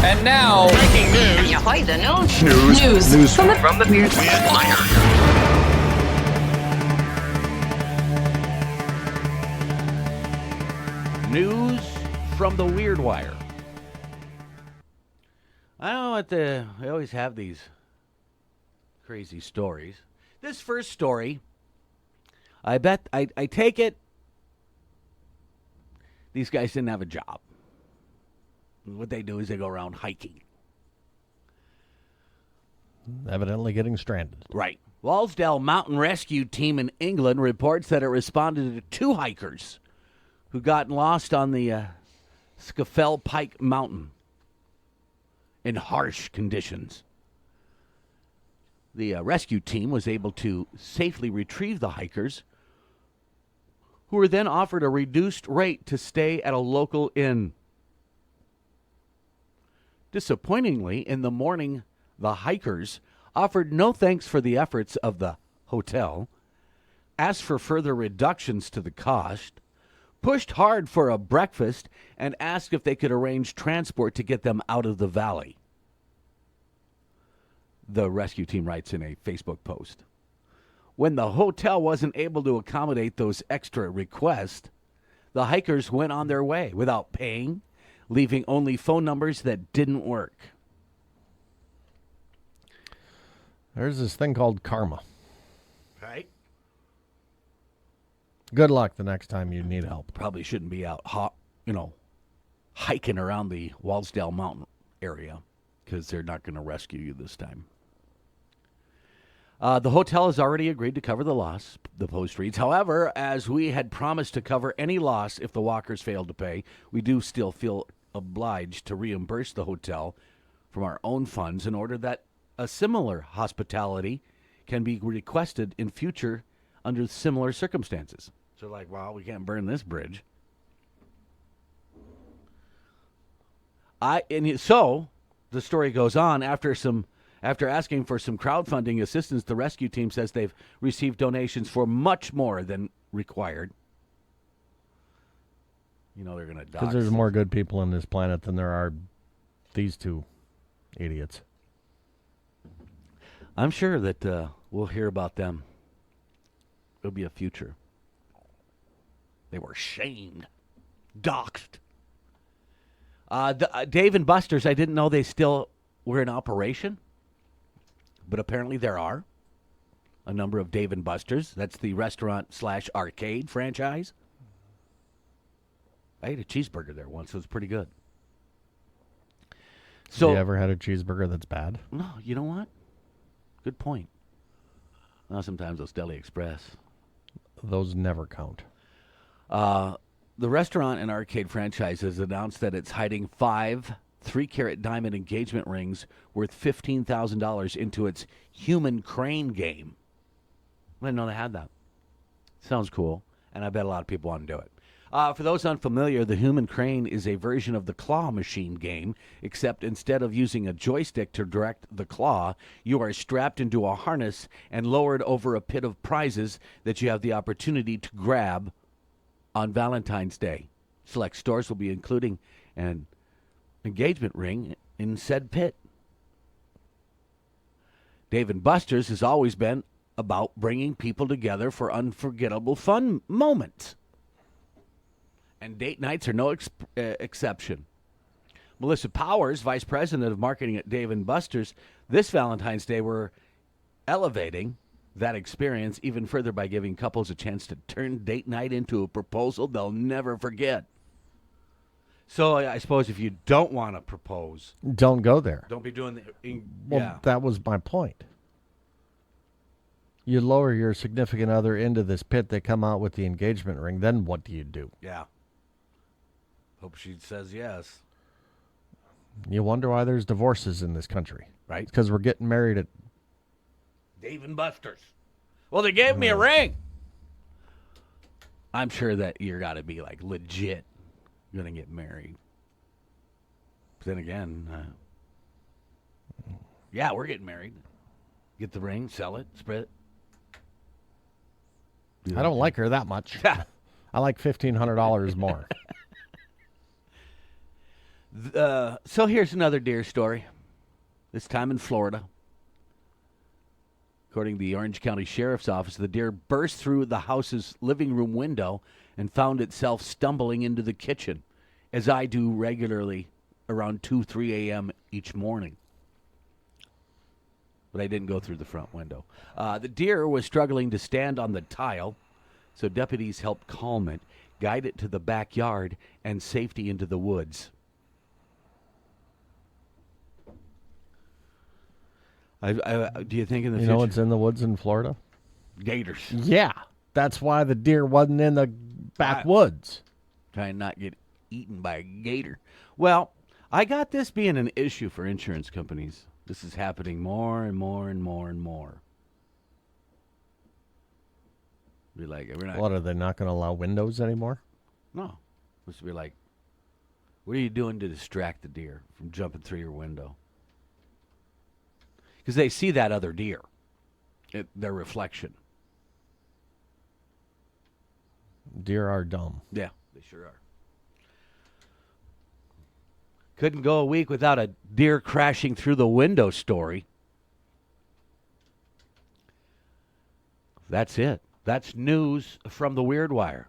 And now, breaking news. Ahoy, the news. News from the Weird Wire. news from the Weird Wire. I don't know what I always have these crazy stories. This first story, I take it these guys didn't have a job. What they do is they go around hiking. evidently getting stranded. Right. Walsdale Mountain Rescue Team in England reports that it responded to 2 hikers who got lost on the Scafell Pike Mountain in harsh conditions. The rescue team was able to safely retrieve the hikers, who were then offered a reduced rate to stay at a local inn. Disappointingly, in the morning, the hikers offered no thanks for the efforts of the hotel, asked for further reductions to the cost, pushed hard for a breakfast, and asked if they could arrange transport to get them out of the valley. The rescue team writes in a Facebook post. When the hotel wasn't able to accommodate those extra requests, the hikers went on their way without paying, leaving only phone numbers that didn't work. There's this thing called karma. Right? Good luck the next time you need help. Probably shouldn't be out, hiking around the Walsdale Mountain area because they're not going to rescue you this time. The hotel has already agreed to cover the loss, the post reads. However, as we had promised to cover any loss if the walkers failed to pay, we do still feel obliged to reimburse the hotel from our own funds in order that a similar hospitality can be requested in future under similar circumstances. So like, well, we can't burn this bridge. So the story goes on. After asking for some crowdfunding assistance, the rescue team says they've received donations for much more than required. You know they're going to die. Because there's more good people on this planet than there are these 2 idiots. I'm sure that we'll hear about them. There'll be a future. They were shamed, doxxed. Dave and Buster's, I didn't know they still were in operation. But apparently there are a number of Dave & Buster's. That's the restaurant/arcade franchise. I ate a cheeseburger there once. It was pretty good. So, you ever had a cheeseburger that's bad? No, you know what? Good point. Well, sometimes those Deli Express. Those never count. The restaurant and arcade franchise has announced that it's hiding 5 3-carat diamond engagement rings worth $15,000 into its human crane game. I didn't know they had that. Sounds cool, and I bet a lot of people want to do it. For those unfamiliar, the human crane is a version of the claw machine game, except instead of using a joystick to direct the claw, you are strapped into a harness and lowered over a pit of prizes that you have the opportunity to grab on Valentine's Day. Select stores will be including an engagement ring in said pit. Dave & Buster's has always been about bringing people together for unforgettable fun moments. And date nights are no exception. Melissa Powers, Vice President of Marketing at Dave & Buster's, this Valentine's Day we're elevating that experience even further by giving couples a chance to turn date night into a proposal they'll never forget. So I suppose if you don't want to propose, don't go there. don't be doing the. Well, that was my point. You lower your significant other into this pit, they come out with the engagement ring, then what do you do? Yeah. Hope she says yes. You wonder why there's divorces in this country. Right. Because we're getting married at Dave & Buster's. Well, they gave me a ring. I'm sure that you're got to be like legit going to get married. But then again, yeah, we're getting married. Get the ring, sell it, spread it. I don't like her that much. I like $1,500 more. So here's another deer story, this time in Florida. According to the Orange County Sheriff's Office, the deer burst through the house's living room window and found itself stumbling into the kitchen, as I do regularly around 2, 3 a.m. each morning. But I didn't go through the front window. The deer was struggling to stand on the tile, so deputies helped calm it, guide it to the backyard, and safety into the woods. Do you think in the future? You know what's in the woods in Florida? Gators. Yeah. That's why the deer wasn't in the backwoods. Trying to not get eaten by a gator. Well, I got this being an issue for insurance companies. This is happening more and more and more and more. Be like, we're not. What, are they not going to allow windows anymore? No. Supposed to be like, what are you doing to distract the deer from jumping through your window? Because they see that other deer, their reflection. Deer are dumb. Yeah, they sure are. Couldn't go a week without a deer crashing through the window story. That's it. That's news from the Weird Wire.